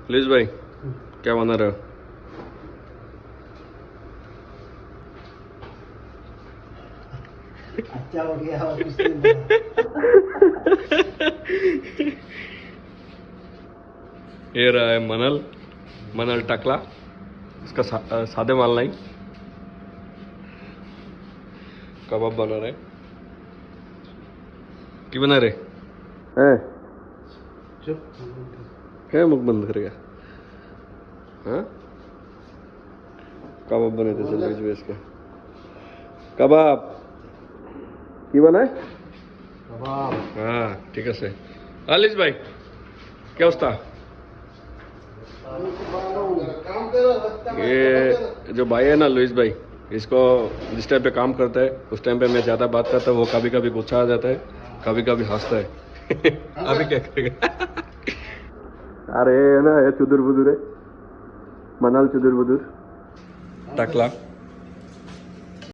Louis भाई क्या बना रहे हो? अच्छा हो गया और कुछ नहीं बना। ये रहा है मनल मनल टकला। इसका सादे माल नहीं, कबाब बना रहे कि बना रहे हैं? चुप। क्या मुख बंद करेगा? हाँ, कबाब बने थे सैंडविच में इसके। कबाब की बनाए? कबाब। हाँ ठीक है से। आलिस भाई क्या अवस्था? ये जो भाई है ना लुइस भाई, इसको जिस टाइम पे काम करता है उस टाइम पे मैं ज़्यादा बात करता हूँ, वो कभी कभी गुस्सा आ जाता है, कभी कभी हंसता है। अभी क्या करेगा? अरे है ना, ये चुदुर बुदुर है, मनाल चुदुर बुदुर टकला।